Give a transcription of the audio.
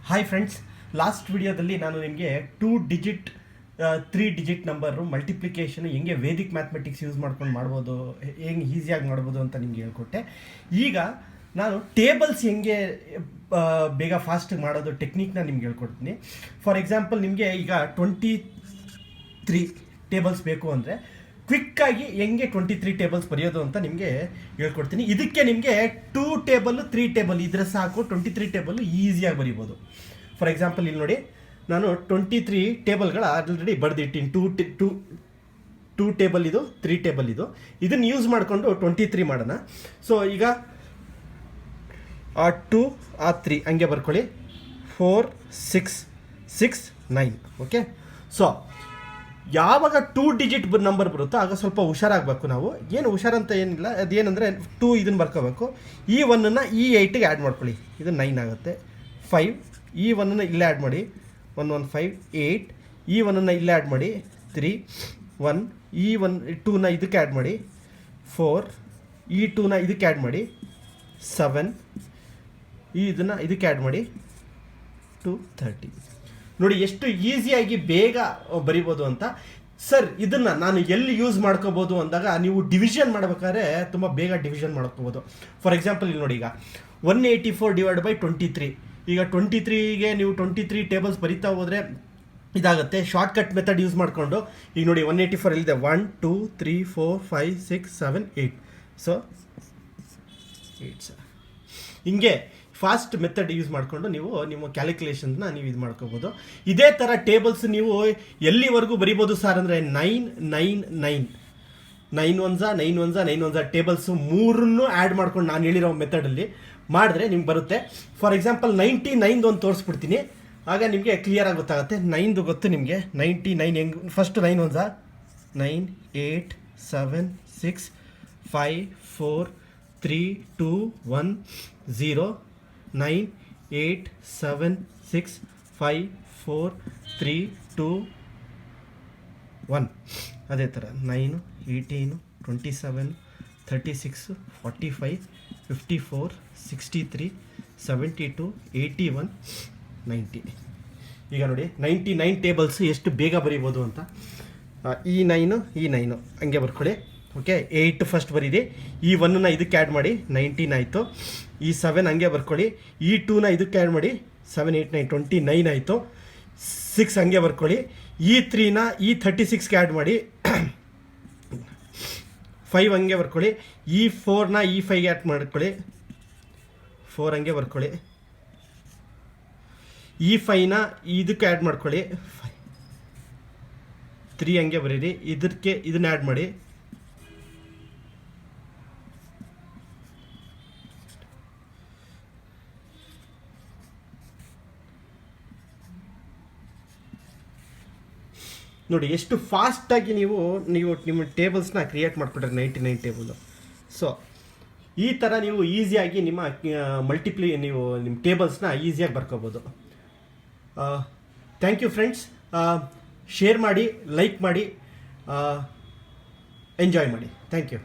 Hi friends, last ವಿಡಿಯೋದಲ್ಲಿ ನಾನು ನಿಮಗೆ 2 ಡಿಜಿಟ್ 3 ಡಿಜಿಟ್ ನಂಬರು ಮಲ್ಟಿಪ್ಲಿಕೇಶನ್ ಹೆಂಗೆ ವೇದಿಕ್ ಮ್ಯಾಥಮೆಟಿಕ್ಸ್ ಯೂಸ್ ಮಾಡ್ಕೊಂಡು ಮಾಡ್ಬೋದು, ಹೆಂಗೆ ಈಸಿಯಾಗಿ ಮಾಡ್ಬೋದು ಅಂತ ನಿಮ್ಗೆ ಹೇಳ್ಕೊಟ್ಟೆ. ಈಗ ನಾನು ಟೇಬಲ್ಸ್ ಹೆಂಗೆ ಬೇಗ ಫಾಸ್ಟಾಗಿ ಮಾಡೋದು ಟೆಕ್ನಿಕ್ನ ನಿಮ್ಗೆ ಹೇಳ್ಕೊಡ್ತೀನಿ. ಫಾರ್ ಎಕ್ಸಾಂಪಲ್, ನಿಮಗೆ ಈಗ 23 ಟೇಬಲ್ಸ್ ಬೇಕು ಅಂದರೆ ಕ್ವಿಕ್ಕಾಗಿ ಹೆಂಗೆ 23 ಟೇಬಲ್ಸ್ ಬರೆಯೋದು ಅಂತ ನಿಮಗೆ ಹೇಳ್ಕೊಡ್ತೀನಿ. ಇದಕ್ಕೆ ನಿಮಗೆ 2 ಟೇಬಲ್ 3 ಟೇಬಲ್ ಇದ್ರೆ ಸಾಕು, 23 ಟೇಬಲ್ ಈಸಿಯಾಗಿ ಬರಿಬೋದು. ಫಾರ್ ಎಕ್ಸಾಂಪಲ್, ಇಲ್ಲಿ ನೋಡಿ, ನಾನು 23 ಟೇಬಲ್ಗಳ ಆಲ್ರೆಡಿ ಬರೆದಿಟ್ಟಿನಿ. 2 ಟೇಬಲ್ ಇದು, 3 ಟೇಬಲ್ ಇದು. ಇದನ್ನು ಯೂಸ್ ಮಾಡಿಕೊಂಡು 23 ಮಾಡೋಣ. ಸೊ ಈಗ 2 3 ಹಂಗೆ ಬರ್ಕೊಳ್ಳಿ. 4 6 6 9. ಓಕೆ. ಸೊ ಯಾವಾಗ 2 ಡಿಜಿಟ್ ನಂಬರ್ ಬರುತ್ತೋ ಆಗ ಸ್ವಲ್ಪ ಹುಷಾರಾಗಬೇಕು ನಾವು. ಏನು ಹುಷಾರಂತ ಏನಿಲ್ಲ, ಅದೇನೆಂದರೆ 2 ಇದನ್ನು ಬರ್ಕೋಬೇಕು. ಈ 1ನ್ನು ಈ 8ಗೆ ಆ್ಯಡ್ ಮಾಡ್ಕೊಳ್ಳಿ, ಇದು 9 ಆಗುತ್ತೆ. 5 ಈ 1ನ್ನು ಇಲ್ಲೇ ಆ್ಯಡ್ ಮಾಡಿ, 1 1 5 8. ಈ 1ನ್ನು ಇಲ್ಲೇ ಆ್ಯಡ್ ಮಾಡಿ, 3 1. ಈ 2ನ ಇದಕ್ಕೆ ಆ್ಯಡ್ ಮಾಡಿ, 4. ಈ 2ನ ಇದಕ್ಕೆ ಆ್ಯಡ್ ಮಾಡಿ, 7. ಇದನ್ನು ಇದಕ್ಕೆ ಆ್ಯಡ್ ಮಾಡಿ, 2 30. ನೋಡಿ ಎಷ್ಟು ಈಸಿಯಾಗಿ ಬೇಗ ಬರಿಬೋದು ಅಂತ. ಸರ್, ಇದನ್ನು ನಾನು ಎಲ್ಲಿ ಯೂಸ್ ಮಾಡ್ಕೋಬೋದು ಅಂದಾಗ, ನೀವು ಡಿವಿಷನ್ ಮಾಡ್ಬೇಕಾದ್ರೆ ತುಂಬ ಬೇಗ ಡಿವಿಷನ್ ಮಾಡ್ಕೋಬೋದು. ಫಾರ್ ಎಕ್ಸಾಂಪಲ್, ಇಲ್ಲಿ ನೋಡಿ, ಈಗ 184/23. ಈಗ 23ಗೆ ನೀವು 23 ಟೇಬಲ್ಸ್ ಬರಿತಾ ಹೋದರೆ ಇದಾಗುತ್ತೆ. ಶಾರ್ಟ್ಕಟ್ ಮೆಥಡ್ ಯೂಸ್ ಮಾಡಿಕೊಂಡು ಈಗ ನೋಡಿ, 184 ಎಲ್ಲಿದೆ, 1 2 3 4 5 6 7 8. So 8 sir. ಹಿಂಗೆ ಫಾಸ್ಟ್ ಮೆಥಡ್ ಯೂಸ್ ಮಾಡಿಕೊಂಡು ನೀವು ನಿಮ್ಮ ಕ್ಯಾಲ್ಕುಲೇಷನ್ನ ನೀವು ಇದು ಮಾಡ್ಕೋಬೋದು. ಇದೇ ಥರ ಟೇಬಲ್ಸ್ ನೀವು ಎಲ್ಲಿವರೆಗೂ ಬರಿಬೋದು ಸರ್ ಅಂದರೆ 9 9 9 9 1 9 1 9 1 ಟೇಬಲ್ಸು ಮೂರನ್ನು ಆ್ಯಡ್ ಮಾಡ್ಕೊಂಡು ನಾನು ಹೇಳಿರೋ ಮೆಥಡಲ್ಲಿ ಮಾಡಿದ್ರೆ ನಿಮ್ಗೆ ಬರುತ್ತೆ. ಫಾರ್ ಎಕ್ಸಾಂಪಲ್, 99 ಒಂದು ತೋರಿಸ್ಬಿಡ್ತೀನಿ, ಆಗ ನಿಮಗೆ ಕ್ಲಿಯರಾಗಿ ಗೊತ್ತಾಗುತ್ತೆ. 9 ಗೊತ್ತು ನಿಮಗೆ. 99 ಹೆಂಗೆ, ಫಸ್ಟ್ 9 1 9 8 7 6 5 4 3 2 1 0 9 8 7 6 5 4 3 2 1. ಅದೇ ಥರ 9 18 27 36 45 54 63 72 81 90. ಈಗ ನೋಡಿ, 99 ಟೇಬಲ್ಸ್ ಎಷ್ಟು ಬೇಗ ಬರಿಬೋದು ಅಂತ. ಈ 9 ಹಂಗೆ ಬರ್ಕೊಳ್ಳಿ. ಓಕೆ. 8 ಫಸ್ಟ್ ಬರೀರಿ. ಈ 1ನ ಇದಕ್ಕೆ ಆ್ಯಡ್ ಮಾಡಿ, 19 ಆಯಿತು. ಈ 7 ಹಂಗೆ ಬರ್ಕೊಳ್ಳಿ. ಈ 2ನ ಇದಕ್ಕೆ ಆ್ಯಡ್ ಮಾಡಿ, 7 8 9 29 ಆಯಿತು. 6 ಹಂಗೆ ಬರ್ಕೊಳ್ಳಿ. ಈ 3ನ ಈ 36ಗೆ ಆ್ಯಡ್ ಮಾಡಿ, 5 ಹಂಗೆ ಬರ್ಕೊಳ್ಳಿ. ಈ 4ನ ಈ 5ಗೆ ಆ್ಯಡ್ ಮಾಡ್ಕೊಳ್ಳಿ, 4 ಹಂಗೆ ಬರ್ಕೊಳ್ಳಿ. ಈ 5ನ ಇದಕ್ಕೆ ಆ್ಯಡ್ ಮಾಡ್ಕೊಳ್ಳಿ, 3 ಹಂಗೆ ಬರೀರಿ. ಇದಕ್ಕೆ ಇದನ್ನ ಆ್ಯಡ್ ಮಾಡಿ, ನೋಡಿ ಎಷ್ಟು ಫಾಸ್ಟಾಗಿ ನೀವು ನಿಮ್ಮ ಟೇಬಲ್ಸ್ನ ಕ್ರಿಯೇಟ್ ಮಾಡಿಕೊಟ್ರೆ 99 ಟೇಬಲು. ಸೊ ಈ ಥರ ನೀವು ಈಸಿಯಾಗಿ ನಿಮ್ಮ ನೀವು ನಿಮ್ಮ ಟೇಬಲ್ಸ್ನ ಈಸಿಯಾಗಿ ಬರ್ಕೋಬೋದು. Thank you friends. ಶೇರ್ ಮಾಡಿ, ಲೈಕ್ ಮಾಡಿ, ಎಂಜಾಯ್ ಮಾಡಿ. Thank you.